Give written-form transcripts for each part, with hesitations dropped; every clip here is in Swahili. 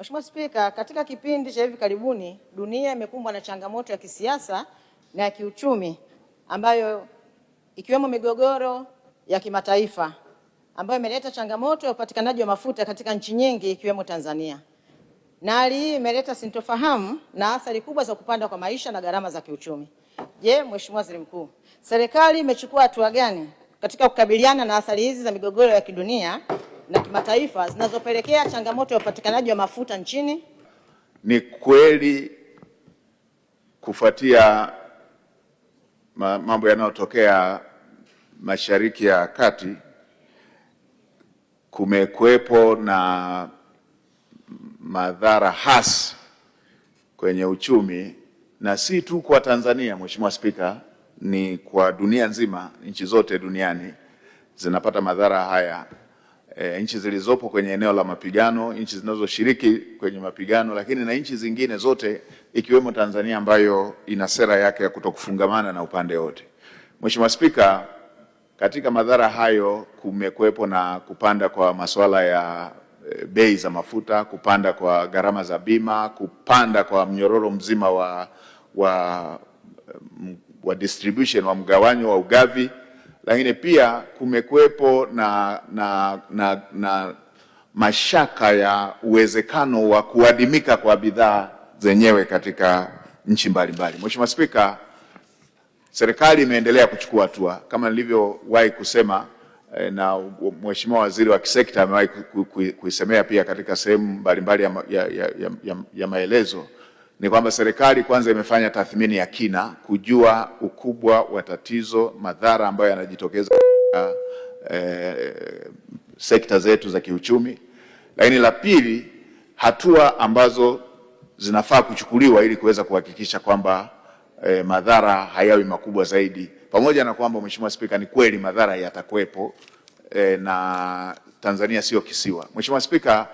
Mheshimiwa Spika, katika kipindi cha hivi karibuni dunia imekumbwa na changamoto ya kisiasa na ya kiuchumi ambayo ikiwemo migogoro ya kimataifa ambayo imeleta changamoto ya upatikanaji wa mafuta katika nchi nyingi ikiwemo Tanzania. Na hali hii imeleta sintofahamu na athari kubwa za kupanda kwa maisha na gharama za kiuchumi. Je, Mheshimiwa Waziri Mkuu, serikali imechukua hatua gani katika kukabiliana na athari hizi za migogoro ya kidunia na kimataifa zinazopelekea changamoto ya upatikanaji wa mafuta nchini? Ni kweli kufuatia mambo yanayotokea Mashariki ya Kati kumekuwepo na madhara hasi kwenye uchumi, na si tu kwa Tanzania, Mheshimiwa Spika, ni kwa dunia nzima. Nchi zote duniani zinapata madhara haya. Nchi zilizopo kwenye eneo la mapigano, nchi zinazoshiriki kwenye mapigano, lakini na nchi zingine zote ikiwemo Tanzania ambayo ina sera yake ya kutokufungamana na upande wote. Mheshimiwa Spika, katika madhara hayo kumekuwepo na kupanda kwa masuala ya bei za mafuta, kupanda kwa gharama za bima, kupanda kwa mnyororo mzima wa distribution, wa mgawanyo wa ugavi, lakini pia kumekuwepo na mashaka ya uwezekano wa kuadimika kwa bidhaa zenyewe katika nchi mbalimbali. Mheshimiwa Spika, serikali imeendelea kuchukua hatua kama nilivyowahi kusema, na Mheshimiwa Waziri wa kisekta amewahi kuisemea pia katika sehemu mbalimbali ya maelezo. Ni kwamba serikali kwanza imefanya tathmini ya kina kujua ukubwa wa tatizo, madhara ambayo yanajitokeza katika sekta zetu za kiuchumi, lakini la pili, hatua ambazo zinafaa kuchukuliwa ili kuweza kuhakikisha kwamba madhara hayawi makubwa zaidi. Pamoja na kwamba Mheshimiwa Spika, ni kweli madhara yatakuwepo na Tanzania sio kisiwa. Mheshimiwa Spika,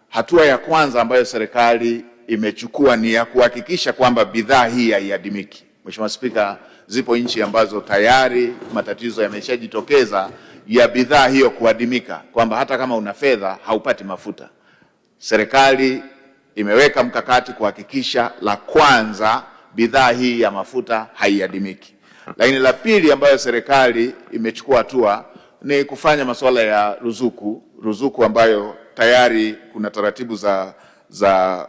hatua ya kwanza ambayo serikali imechukua ni ya kuhakikisha kwamba bidhaa hii haiadimiki. Mheshimiwa Spika, zipo nchi ambazo tayari matatizo yameshajitokeza ya bidhaa hiyo kuadimika, kwamba hata kama una fedha haupati mafuta. Serikali imeweka mkakati kuhakikisha, la kwanza, bidhaa hii ya mafuta haiadimiki. Lakini la pili ambayo serikali imechukua hatua ni kufanya masuala ya ruzuku ambayo tayari kuna taratibu za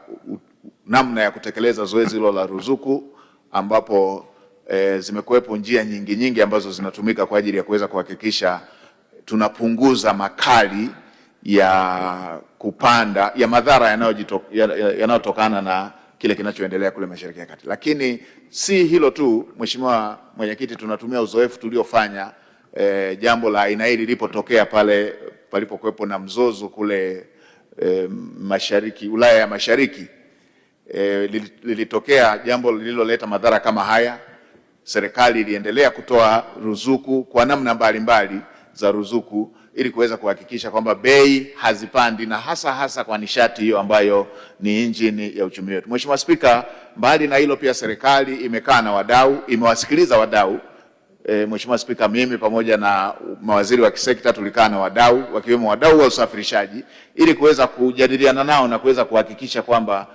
namna ya kutekeleza zoezi hilo la ruzuku, ambapo zimekuwepo njia nyingi ambazo zinatumika kwa ajili ya kuweza kuhakikisha tunapunguza makali ya kupanda ya madhara yanayotokana na kile kinachoendelea kule Mashariki ya Kati. Lakini si hilo tu, Mheshimiwa Mwenyekiti, tunatumia uzoefu tuliofanya jambo la aina hili lilipotokea pale palipokuwepo na mzozo kule Mashariki, Ulaya ya Mashariki. Lilitokea jambo lililoleta madhara kama haya. Serikali iliendelea kutoa ruzuku kwa namna mbalimbali za ruzuku ili kuweza kuhakikisha kwamba bei hazipandi, na hasa kwa nishati hiyo ambayo ni injini ya uchumi wetu. Mheshimiwa Spika, mbali na hilo pia serikali imekaa na wadau, imewasikiliza wadau. Mheshimiwa Spika, mimi pamoja na mawaziri wa kisekta tulikaa na wadau, wakiwemo wadau wa usafirishaji, ili kuweza kujadiliana nao na kuweza kuhakikisha kwamba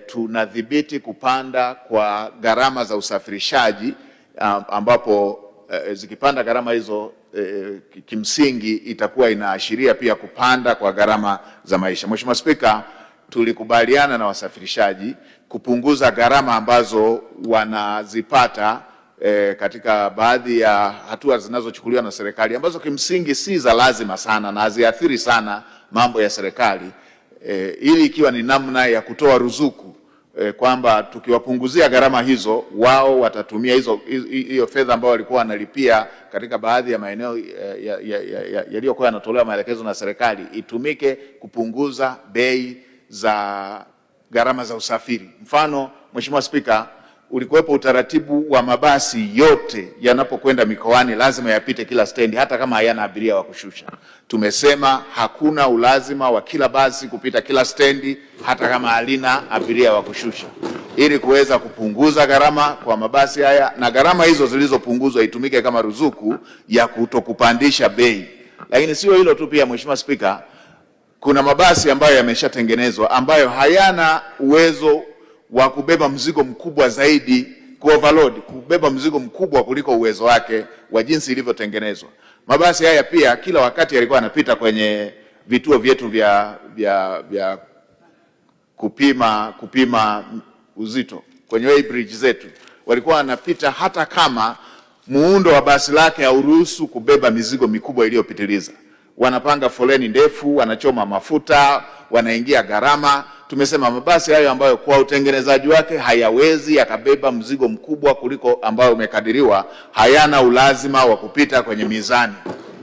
tunadhibiti kupanda kwa gharama za usafirishaji, ambapo zikipanda gharama hizo kimsingi itakuwa inaashiria pia kupanda kwa gharama za maisha. Mheshimiwa Spika, tulikubaliana na wasafirishaji kupunguza gharama ambazo wanazipata katika baadhi ya hatua zinazochukuliwa na serikali, ambazo kimsingi si za lazima sana na haziathiri sana mambo ya serikali, ili ikiwa ni namna ya kutoa ruzuku, kwamba tukiwapunguzia gharama hizo, wao watatumia hiyo fedha ambayo walikuwa wanalipia katika baadhi ya maeneo yaliyokuwa yanatolewa maelekezo na serikali, itumike kupunguza bei za gharama za usafiri. Mfano, Mheshimiwa Spika, ulikuwepo utaratibu wa mabasi yote yanapokwenda mikoani lazima yapite kila stendi, hata kama hayana abiria wa kushusha. Tumesema hakuna ulazima wa kila basi kupita kila stendi hata kama halina abiria wa kushusha, ili kuweza kupunguza gharama kwa mabasi haya, na gharama hizo zilizopunguzwa itumike kama ruzuku ya kutokupandisha bei. Lakini sio hilo tu, pia Mheshimiwa Spika, kuna mabasi ambayo yameshatengenezwa ambayo hayana uwezo wa kubeba mzigo mkubwa zaidi, overload, kubeba mzigo mkubwa kuliko uwezo wake wa jinsi ilivyotengenezwa. Mabasi haya pia kila wakati yalikuwa yanapita kwenye vituo vyetu vya kupima uzito, kwenye weighbridge zetu. Walikuwa wanapita hata kama muundo wa basi lake hauruhusu kubeba mizigo mikubwa iliyopitiliza. Wanapanga foleni ndefu, wanachoma mafuta, wanaingia gharama. Tumesema mabasi hayo ambayo kwa utengenezaji wake hayawezi yakabeba mzigo mkubwa kuliko ambao umekadiriwa, hayana ulazima wa kupita kwenye mizani,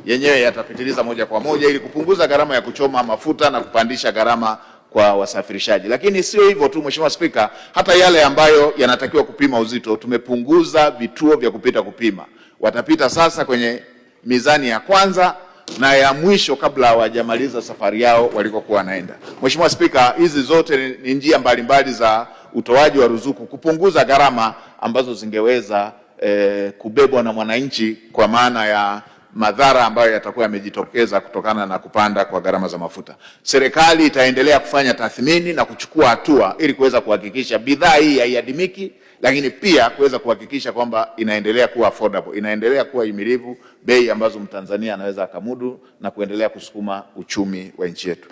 yenyewe yatapitiliza moja kwa moja ili kupunguza gharama ya kuchoma mafuta na kupandisha gharama kwa wasafirishaji. Lakini sio hivyo tu, Mheshimiwa Spika, hata yale ambayo yanatakiwa kupima uzito tumepunguza vituo vya kupima. Watapita sasa kwenye mizani ya kwanza na ya mwisho kabla hawajamaliza safari yao walikokuwa wanaenda. Mheshimiwa Spika, hizi zote ni njia mbalimbali za utoaji wa ruzuku kupunguza gharama ambazo zingeweza kubebwa na mwananchi, kwa maana ya madhara ambayo yatakuwa yamejitokeza kutokana na kupanda kwa gharama za mafuta. Serikali itaendelea kufanya tathmini na kuchukua hatua ili kuweza kuhakikisha bidhaa hii haiadimiki, lakini pia kuweza kuhakikisha kwamba inaendelea kuwa affordable, inaendelea kuwa himilivu, bei ambazo Mtanzania anaweza akamudu na kuendelea kusukuma uchumi wa nchi yetu.